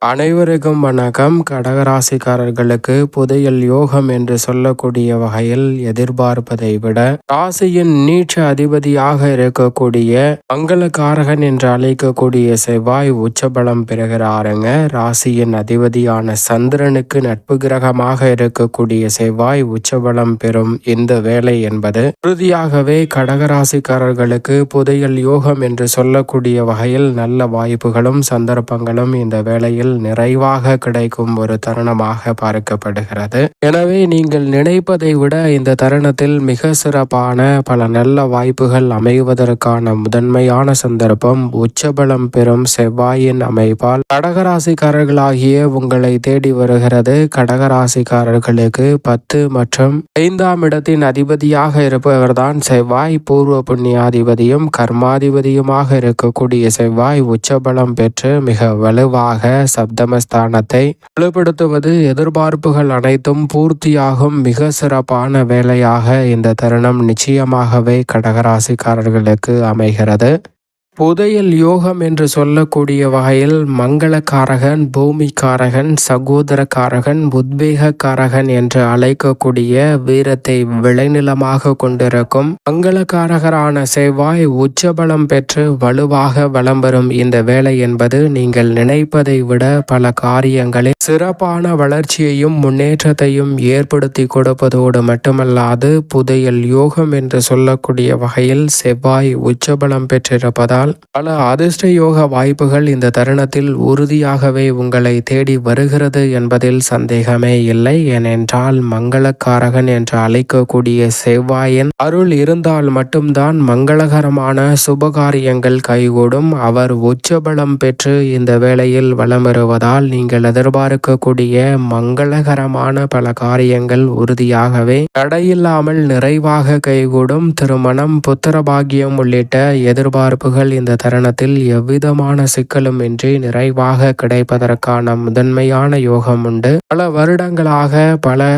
அனைவருக்கும் வணக்கம். கடகராசிக்காரர்களுக்கு புதையல் யோகம் என்று சொல்லக்கூடிய வகையில் எதிர்பார்ப்பதை விட ராசியின் நீட்ச அதிபதியாக இருக்கக்கூடிய மங்களகாரகன் என்று அழைக்கக்கூடிய செவ்வாய் உச்சபலம் பெறுகிறாருங்க. ராசியின் அதிபதியான சந்திரனுக்கு நட்பு கிரகமாக இருக்கக்கூடிய செவ்வாய் உச்சபலம் பெறும் இந்த வேலை என்பது உறுதியாகவே கடகராசிக்காரர்களுக்கு புதையல் யோகம் என்று சொல்லக்கூடிய வகையில் நல்ல வாய்ப்புகளும் சந்தர்ப்பங்களும் இந்த வேளையில் நிறைவாக கிடைக்கும் ஒரு தருணமாக பார்க்கப்படுகிறது. எனவே நீங்கள் நினைப்பதை விட இந்த தருணத்தில் மிக சிறப்பான பல நல்ல வாய்ப்புகள் அமைவதற்கான முதன்மையான சந்தர்ப்பம் உச்சபலம் பெறும் செவ்வாயின் அமைப்பால் கடகராசிக்காரர்களாகிய உங்களை தேடி வருகிறது. கடகராசிக்காரர்களுக்கு 10 மற்றும் 5ஆம் இடத்தின் அதிபதியாக இருப்பவர்தான் செவ்வாய். பூர்வ புண்ணியாதிபதியும் கர்மாதிபதியுமாக இருக்கக்கூடிய செவ்வாய் உச்சபலம் பெற்று மிக வலுவாக சப்தமஸ்தானத்தை வலுப்படுத்துவது எதிர்பார்ப்புகள் அனைத்தும் பூர்த்தியாகும் மிக சிறப்பான வேலையாக இந்த தருணம் நிச்சயமாகவே கடகராசிக்காரர்களுக்கு அமைகிறது. புதையல் யோகம் என்று சொல்லக்கூடிய வகையில் மங்களகாரகன், பூமிக்காரகன், சகோதரக்காரகன், உத்வேகக்காரகன் என்று அழைக்கக்கூடிய வீரத்தை விளைநிலமாக கொண்டிருக்கும் மங்களகாரகரான செவ்வாய் உச்சபலம் பெற்று வலுவாக வலம் வரும் இந்த வேலை என்பது நீங்கள் நினைப்பதை விட பல காரியங்களில் சிறப்பான வளர்ச்சியையும் முன்னேற்றத்தையும் ஏற்படுத்தி கொடுப்பதோடு மட்டுமல்லாது புதையல் யோகம் என்று சொல்லக்கூடிய வகையில் செவ்வாய் உச்சபலம் பெற்றிருப்பதால் பல அதிர்ஷ்ட யோக வாய்ப்புகள் இந்த தருணத்தில் உறுதியாகவே உங்களை தேடி வருகிறது என்பதில் சந்தேகமே இல்லை. ஏனென்றால் மங்களக்காரகன் என்று அழைக்கக்கூடிய செவ்வாயின் அருள் இருந்தால் மட்டும்தான் மங்களகரமான சுபகாரியங்கள் கைகூடும். அவர் உச்சபலம் பெற்று இந்த வேளையில் வலம் வருவதால் நீங்கள் எதிர்பார்க்கக்கூடிய மங்களகரமான பல காரியங்கள் உறுதியாகவே தடையில்லாமல் நிறைவாக கைகூடும். திருமணம், புத்திரபாகியம் உள்ளிட்ட எதிர்பார்ப்புகள் இந்த தருணத்தில் எவ்விதமான சிக்கலும் இன்றி நிறைவாக கிடைப்பதற்கான முதன்மையான யோகம் உண்டு. பல வருடங்களாக, பல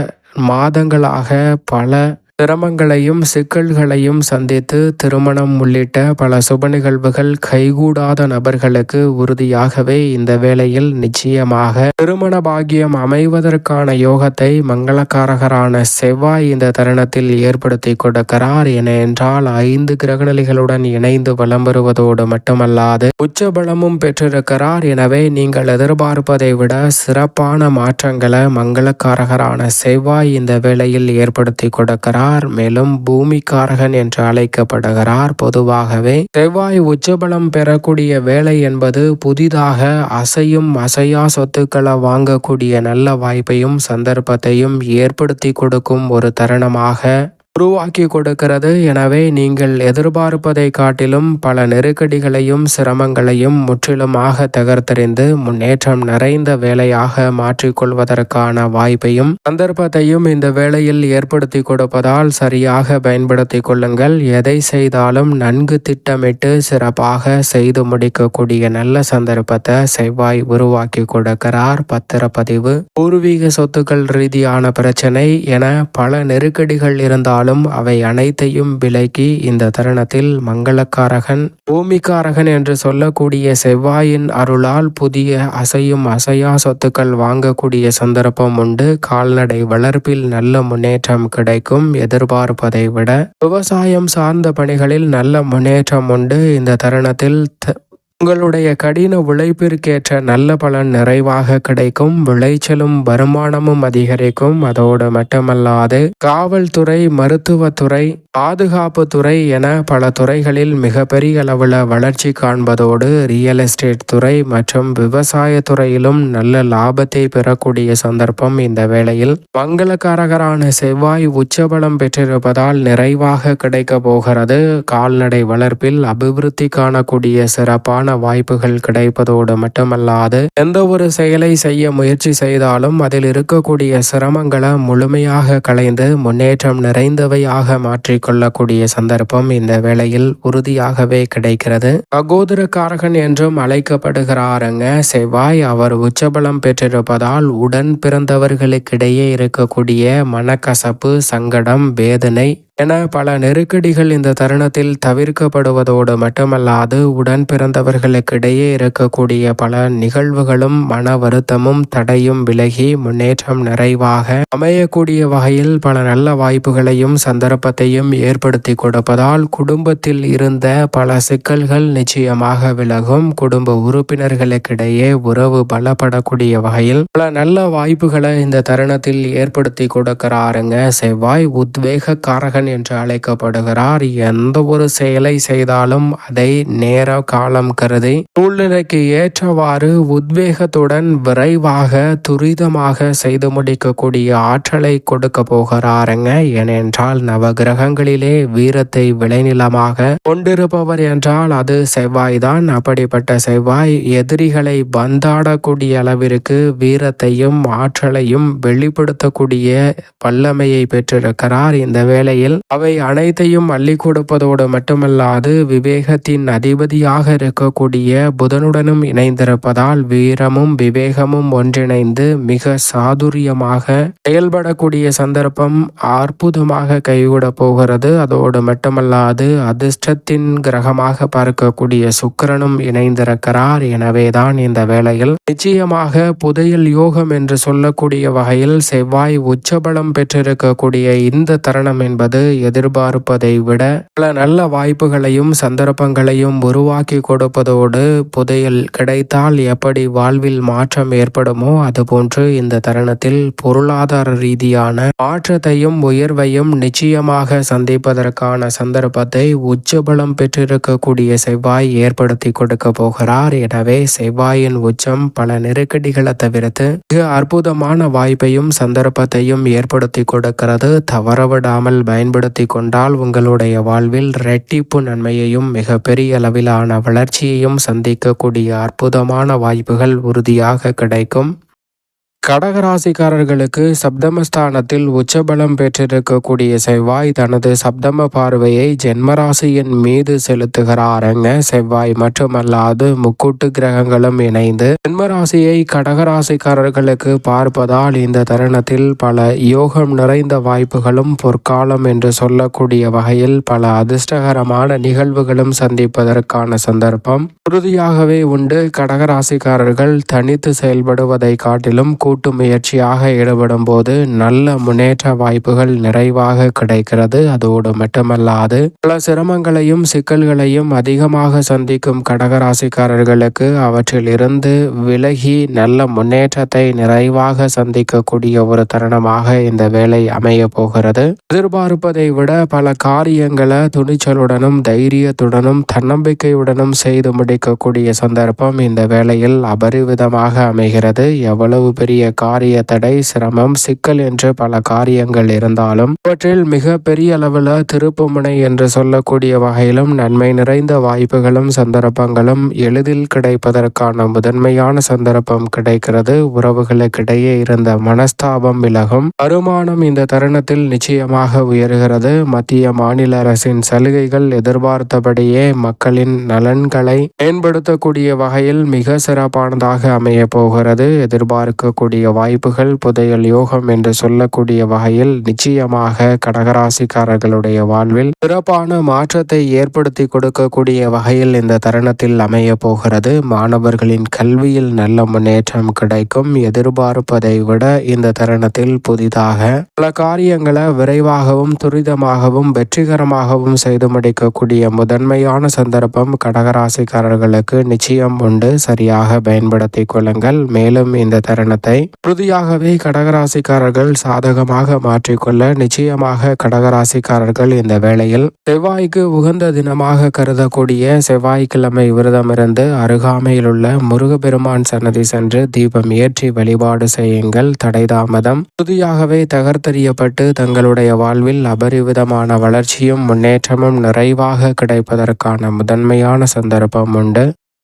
மாதங்களாக, பல சிரமங்களையும் சிக்கல்களையும் சந்தித்து திருமணம் உள்ளிட்ட பல சுப நிகழ்வுகள் கைகூடாத நபர்களுக்கு உறுதியாகவே இந்த வேளையில் நிச்சயமாக திருமண பாக்கியம் அமைவதற்கான யோகத்தை மங்களகாரகரான செவ்வாய் இந்த தருணத்தில் ஏற்படுத்தி கொடுக்கிறார். ஏனென்றால் 5 கிரகநிலைகளுடன் இணைந்து வலம் வருவதோடு மட்டுமல்லாது உச்சபலமும் பெற்றிருக்கிறார். எனவே நீங்கள் எதிர்பார்ப்பதை விட சிறப்பான மாற்றங்களை மங்களகாரகரான செவ்வாய் இந்த வேளையில் ஏற்படுத்தி கொடுக்கிறார். மேலும் பூமிக்காரகன் என்று அழைக்கப்படுகிறார். பொதுவாகவே செவ்வாய் உச்சபலம் பெறக்கூடிய வேலை என்பது புதிதாக அசையும் அசையா சொத்துக்களை வாங்கக்கூடிய நல்ல வாய்ப்பையும் சந்தர்ப்பத்தையும் ஏற்படுத்தி கொடுக்கும் ஒரு தருணமாக உருவாக்கி கொடுக்கிறது. எனவே நீங்கள் எதிர்பார்ப்பதை காட்டிலும் பல நெருக்கடிகளையும் சிரமங்களையும் முற்றிலுமாக தகர்த்தெறிந்து முன்னேற்றம் நிறைந்த வேலையாக மாற்றிக்கொள்வதற்கான வாய்ப்பையும் சந்தர்ப்பத்தையும் இந்த வேளையில் ஏற்படுத்தி கொடுப்பதால் சரியாக பயன்படுத்தி கொள்ளுங்கள். எதை செய்தாலும் நன்கு திட்டமிட்டு சிறப்பாக செய்து முடிக்கக்கூடிய நல்ல சந்தர்ப்பத்தை செவ்வாய் உருவாக்கி கொடுக்கிறார். பத்திரப்பதிவு, பூர்வீக சொத்துக்கள் ரீதியான பிரச்சனை என பல நெருக்கடிகள் இருந்தாலும் அவை அனைத்தையும் விலக்கி இந்த தருணத்தில் மங்களக்காரகன், பூமிக்காரகன் என்று சொல்லக்கூடிய செவ்வாயின் அருளால் புதிய அசையும் அசையா சொத்துக்கள் வாங்கக்கூடிய சந்தர்ப்பம் உண்டு. கால்நடை வளர்ப்பில் நல்ல முன்னேற்றம் கிடைக்கும். எதிர்பார்ப்பதை விட விவசாயம் சார்ந்த பணிகளில் நல்ல முன்னேற்றம் உண்டு. இந்த தருணத்தில் உங்களுடைய கடின உழைப்பிற்கேற்ற நல்ல பலன் நிறைவாக கிடைக்கும். விளைச்சலும் வருமானமும் அதிகரிக்கும். அதோடு மட்டுமல்லாது காவல்துறை, மருத்துவத்துறை, பாதுகாப்பு துறை என பல துறைகளில் மிகப்பெரிய அளவில் வளர்ச்சி காண்பதோடு ரியல் எஸ்டேட் துறை மற்றும் விவசாய துறையிலும் நல்ல லாபத்தை பெறக்கூடிய சந்தர்ப்பம் இந்த வேளையில் மங்களகாரகரான செவ்வாய் உச்சபலம் பெற்றிருப்பதால் நிறைவாக கிடைக்க போகிறது. கால்நடை வளர்ப்பில் அபிவிருத்தி காணக்கூடிய சிறப்பான வாய்ப்புகள் கிடைப்பதோடு மட்டுமல்லாது எந்த ஒரு செயலை செய்ய முயற்சி செய்தாலும் அதில் இருக்கக்கூடிய சிரமங்களை முழுமையாக களைந்து முன்னேற்றம் நிறைந்தவையாக மாற்றிக்கொள்ளக்கூடிய சந்தர்ப்பம் இந்த வேளையில் உறுதியாகவே கிடைக்கிறது. சகோதரக்காரகன் என்றும் அழைக்கப்படுகிறாருங்க செவ்வாய். அவர் உச்சபலம் பெற்றிருப்பதால் உடன் பிறந்தவர்களுக்கிடையே இருக்கக்கூடிய மனக்கசப்பு, சங்கடம், வேதனை என பல நெருக்கடிகள் இந்த தருணத்தில் தவிர்க்கப்படுவதோடு மட்டுமல்லாது உடன் பிறந்தவர்களுக்கிடையே இருக்கக்கூடிய பல நிகழ்வுகளும் மன வருத்தமும் தடையும் விலகி முன்னேற்றம் நிறைவாக அமையக்கூடிய வகையில் பல நல்ல வாய்ப்புகளையும் சந்தர்ப்பத்தையும் ஏற்படுத்தி கொடுப்பதால் குடும்பத்தில் இருந்த பல சிக்கல்கள் நிச்சயமாக விலகும். குடும்ப உறுப்பினர்களுக்கிடையே உறவு பலப்படக்கூடிய வகையில் பல நல்ல வாய்ப்புகளை இந்த தருணத்தில் ஏற்படுத்தி கொடுக்கிறாருங்க. செவ்வாய் உத்வேக காரகன் என்று அழைக்கப்படுகிறார். எந்த ஒரு செயலை செய்தாலும் அதை நேர காலம் கருதி சூழ்நிலைக்கு ஏற்றவாறு உத்வேகத்துடன் விரைவாக துரிதமாக செய்து முடிக்கக்கூடிய ஆற்றலை கொடுக்க போகிறாருங்க. ஏனென்றால் நவகிரகங்களிலே வீரத்தை விளைநிலமாக கொண்டிருப்பவர் என்றால் அது செவ்வாய்தான். அப்படிப்பட்ட செவ்வாய் எதிரிகளை பந்தாடக்கூடிய அளவிற்கு வீரத்தையும் ஆற்றலையும் வெளிப்படுத்தக்கூடிய வல்லமையை பெற்றிருக்கிறார். இந்த வேளையில் அவை அனைத்தையும் அள்ளி கொடுப்பதோடு மட்டுமல்லாது விவேகத்தின் அதிபதியாக இருக்கக்கூடிய புதனுடனும் இணைந்திருப்பதால் வீரமும் விவேகமும் ஒன்றிணைந்து மிக சாதுரியமாக செயல்படக்கூடிய சந்தர்ப்பம் அற்புதமாக கைகூட போகிறது. அதோடு மட்டுமல்லாது அதிர்ஷ்டத்தின் கிரகமாக பார்க்கக்கூடிய சுக்கிரனும் இணைந்திருக்கிறார். எனவேதான் இந்த வேளையில் நிச்சயமாக புதையல் யோகம் என்று சொல்லக்கூடிய வகையில் செவ்வாய் உச்சபலம் பெற்றிருக்கக்கூடிய இந்த தருணம் என்பது எதிர்பார்ப்பதை விட பல நல்ல வாய்ப்புகளையும் சந்தர்ப்பங்களையும் உருவாக்கி கொடுப்பதோடு புதையல் கிடைத்தால் எப்படி வாழ்வில் மாற்றம் ஏற்படுமோ அதுபோன்று இந்த தருணத்தில் பொருளாதார ரீதியான மாற்றத்தையும் உயர்வையும் நிச்சயமாக சந்திப்பதற்கான சந்தர்ப்பத்தை உச்சபலம் பெற்றிருக்கக்கூடிய செவ்வாய் ஏற்படுத்தி கொடுக்க போகிறார். எனவே செவ்வாயின் உச்சம் பல நெருக்கடிகளை தவிர்த்து மிக அற்புதமான வாய்ப்பையும் சந்தர்ப்பத்தையும் ஏற்படுத்தி கொடுக்கிறது. தவறவிடாமல் பயன்படுத்தி கொண்டால் உங்களுடைய வாழ்வில் இரட்டிப்பு நன்மையையும் மிக பெரிய அளவிலான வளர்ச்சியையும் சந்திக்கக்கூடிய அற்புதமான வாய்ப்புகள் உறுதியாக கிடைக்கும். கடகராசிக்காரர்களுக்கு சப்தமஸ்தானத்தில் உச்சபலம் பெற்றிருக்கக்கூடிய செவ்வாய் தனது சப்தம பார்வையை ஜென்மராசியின் மீது செலுத்துகிறாருங்க. செவ்வாய் மட்டுமல்லாது முக்கூட்டு கிரகங்களும் இணைந்து ஜென்மராசியை கடகராசிக்காரர்களுக்கு பார்ப்பதால் இந்த தருணத்தில் பல யோகம் நிறைந்த வாய்ப்புகளும் பொற்காலம் என்று சொல்லக்கூடிய வகையில் பல அதிர்ஷ்டகரமான நிகழ்வுகளும் சந்திப்பதற்கான சந்தர்ப்பம் உறுதியாகவே உண்டு. கடகராசிக்காரர்கள் தனித்து செயல்படுவதை காட்டிலும் கூட்டு முயற்சியாக ஈடுபடும் போது நல்ல முன்னேற்ற வாய்ப்புகள் நிறைவாக கிடைக்கிறது. அதோடு மட்டுமல்லாது பல சிரமங்களையும் சிக்கல்களையும் அதிகமாக சந்திக்கும் கடகராசிக்காரர்களுக்கு அவற்றில் இருந்து விலகி நல்ல முன்னேற்றத்தை நிறைவாக சந்திக்கக்கூடிய ஒரு தருணமாக இந்த வேலை அமைய போகிறது. எதிர்பார்ப்பதை விட பல காரியங்களை துணிச்சலுடனும் தைரியத்துடனும் தன்னம்பிக்கையுடனும் செய்து முடிக்கக்கூடிய சந்தர்ப்பம் இந்த வேளையில் அபரிவிதமாக அமைகிறது. எவ்வளவு பெரிய காரிய தடை சிரமம் சிக்கல் என்று பல காரியங்கள் இருந்தாலும் அவற்றில் மிக பெரிய அளவில் திருப்புமுனை என்று சொல்லக்கூடிய வகையிலும் நன்மை நிறைந்த வாய்ப்புகளும் சந்தர்ப்பங்களும் எளிதில் கிடைப்பதற்கான முதன்மையான சந்தர்ப்பம் கிடைக்கிறது. உறவுகளுக்கிடையே இருந்த மனஸ்தாபம் விலகும். வருமானம் இந்த தருணத்தில் நிச்சயமாக உயர்கிறது. மத்திய மாநில அரசின் சலுகைகள் எதிர்பார்த்தபடியே மக்களின் நலன்களை மேம்படுத்தக்கூடிய வகையில் மிக சிறப்பானதாக அமைய போகிறது. எதிர்பார்க்கக்கூடிய வாய்ப்புகள் புதையல் யோகம் என்று சொல்லக்கூடிய வகையில் நிச்சயமாக கடகராசிக்காரர்களுடைய வாழ்வில் சிறப்பான மாற்றத்தை ஏற்படுத்தி கொடுக்கக்கூடிய வகையில் இந்த தருணத்தில் அமைய போகிறது. மாணவர்களின் கல்வியில் நல்ல முன்னேற்றம் கிடைக்கும். எதிர்பார்ப்பதை விட இந்த தருணத்தில் புதிதாக பல காரியங்களை விரைவாகவும் துரிதமாகவும் வெற்றிகரமாகவும் செய்து முடிக்கக்கூடிய முதன்மையான சந்தர்ப்பம் கடகராசிக்காரர்களுக்கு நிச்சயம் உண்டு. சரியாக பயன்படுத்திக் கொள்ளுங்கள். மேலும் இந்த தருணத்தை உறுதியாகவே கடகராசிக்காரர்கள் சாதகமாக மாற்றிக்கொள்ள நிச்சயமாக கடகராசிக்காரர்கள் இந்த வேளையில் செவ்வாய்க்கு உகந்த தினமாக கருதக்கூடிய செவ்வாய்க்கிழமை விரதமிருந்து அருகாமையில் உள்ள முருகப்பெருமான் சன்னதி சென்று தீபம் ஏற்றி வழிபாடு செய்யுங்கள். தடைதாமதம் உறுதியாகவே தகர்த்தெறியப்பட்டு தங்களுடைய வாழ்வில் அபரிவிதமான வளர்ச்சியும் முன்னேற்றமும் நிறைவாக கிடைப்பதற்கான முதன்மையான சந்தர்ப்பம் உண்டு.